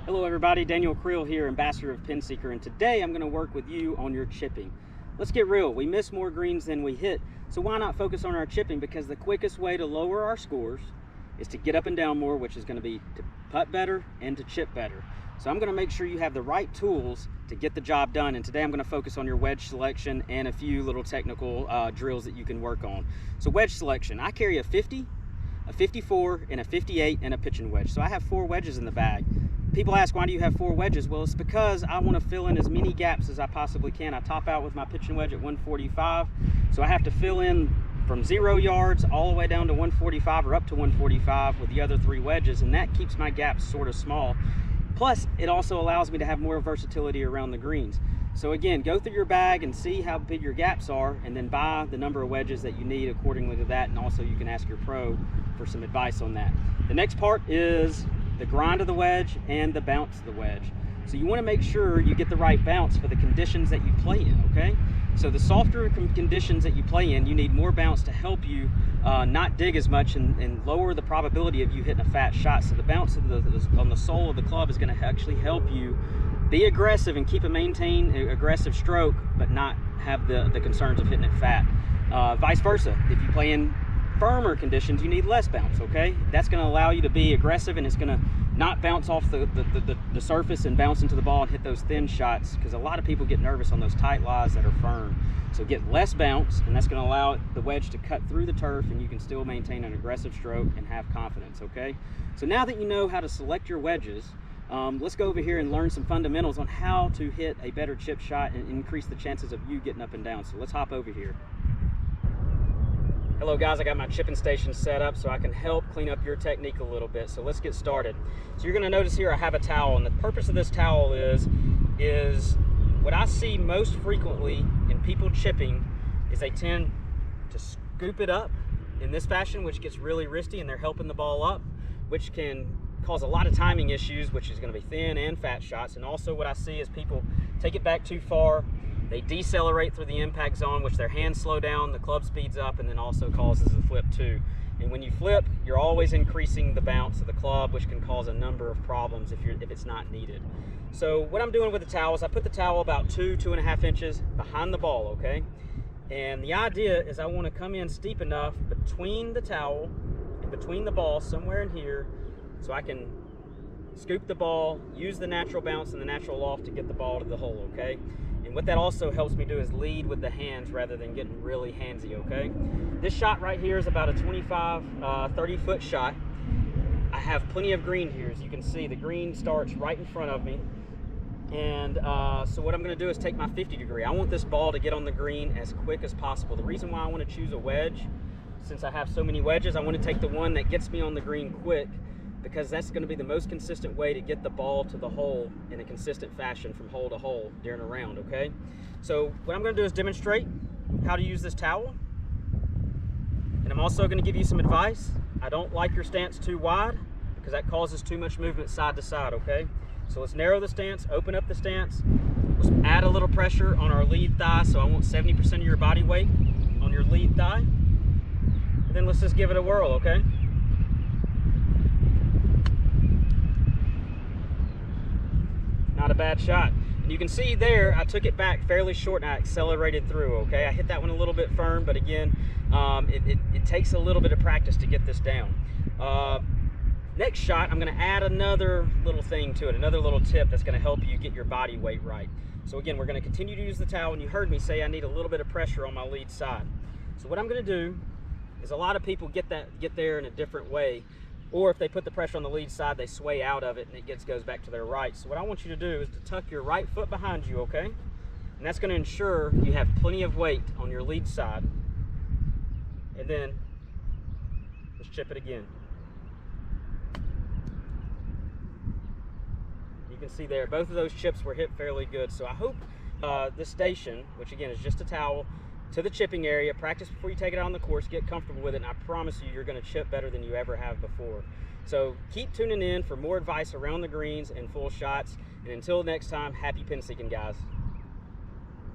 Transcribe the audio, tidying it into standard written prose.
Hello everybody, Daniel Creel here, ambassador of PinSeeker, and today I'm going to work with you on your chipping. Let's get real, we miss more greens than we hit, so why not focus on our chipping? Because the quickest way to lower our scores is to get up and down more, which is going to be to putt better and to chip better. So I'm going to make sure you have the right tools to get the job done, and today I'm going to focus on your wedge selection and a few little technical drills that you can work on. So wedge selection, I carry a 50, a 54, and a 58, and a pitching wedge. So I have 4 wedges in the bag. People ask, why do you have 4 wedges? Well, it's because I want to fill in as many gaps as I possibly can. I top out with my pitching wedge at 145, so I have to fill in from 0 yards all the way down to 145 or up to 145 with the other 3 wedges, and that keeps my gaps sort of small. Plus, it also allows me to have more versatility around the greens. So again, go through your bag and see how big your gaps are, and then buy the number of wedges that you need accordingly to that, and also you can ask your pro for some advice on that. The next part is the grind of the wedge and the bounce of the wedge. So you want to make sure you get the right bounce for the conditions that you play in, okay? So the softer conditions that you play in, you need more bounce to help you not dig as much and lower the probability of you hitting a fat shot. So the bounce of on the sole of the club is going to actually help you be aggressive and maintain an aggressive stroke, but not have the concerns of hitting it fat. Vice versa, if you play in firmer conditions, you need less bounce, okay? That's going to allow you to be aggressive, and it's going to not bounce off the surface and bounce into the ball and hit those thin shots, because a lot of people get nervous on those tight lies that are firm. So get less bounce, and that's going to allow the wedge to cut through the turf, and you can still maintain an aggressive stroke and have confidence, okay? So now that you know how to select your wedges, let's go over here and learn some fundamentals on how to hit a better chip shot and increase the chances of you getting up and down. So let's hop over here. Hello guys, I got my chipping station set up so I can help clean up your technique a little bit. So let's get started. So you're gonna notice here I have a towel, and the purpose of this towel is what I see most frequently in people chipping is they tend to scoop it up in this fashion, which gets really wristy, and they're helping the ball up, which can cause a lot of timing issues, which is gonna be thin and fat shots. And also what I see is people take it back too far. They decelerate through the impact zone, which their hands slow down, the club speeds up, and then also causes the flip too. And when you flip, you're always increasing the bounce of the club, which can cause a number of problems if it's not needed. So what I'm doing with the towel is I put the towel about 2.5 inches behind the ball, okay? And the idea is I want to come in steep enough between the towel and between the ball, somewhere in here, so I can scoop the ball, use the natural bounce and the natural loft to get the ball to the hole, okay? And what that also helps me do is lead with the hands rather than getting really handsy, okay? This shot right here is about a 25, 30-foot shot. I have plenty of green here. As you can see, the green starts right in front of me. And so what I'm gonna do is take my 50 degree. I want this ball to get on the green as quick as possible. The reason why I wanna choose a wedge, since I have so many wedges, I wanna take the one that gets me on the green quick, because that's going to be the most consistent way to get the ball to the hole in a consistent fashion from hole to hole during a round, okay? So what I'm going to do is demonstrate how to use this towel, and I'm also going to give you some advice. I don't like your stance too wide because that causes too much movement side to side, okay? So let's narrow the stance, open up the stance, let's add a little pressure on our lead thigh, so I want 70% of your body weight on your lead thigh, and then let's just give it a whirl, okay? Not a bad shot. And you can see there, I took it back fairly short and I accelerated through, okay? I hit that one a little bit firm, but again, it takes a little bit of practice to get this down. Next shot, I'm gonna add another little thing to it, another little tip that's gonna help you get your body weight right. So again, we're gonna continue to use the towel, and you heard me say I need a little bit of pressure on my lead side. So what I'm gonna do is, a lot of people get there in a different way. Or if they put the pressure on the lead side, they sway out of it and it goes back to their right. So what I want you to do is to tuck your right foot behind you, okay? And that's going to ensure you have plenty of weight on your lead side. And then let's chip it again. You can see there, both of those chips were hit fairly good. So I hope this station, which again is just a towel, to the chipping area, practice before you take it out on the course, get comfortable with it, and I promise you, you're gonna chip better than you ever have before. So keep tuning in for more advice around the greens and full shots, and until next time, happy pin seeking, guys.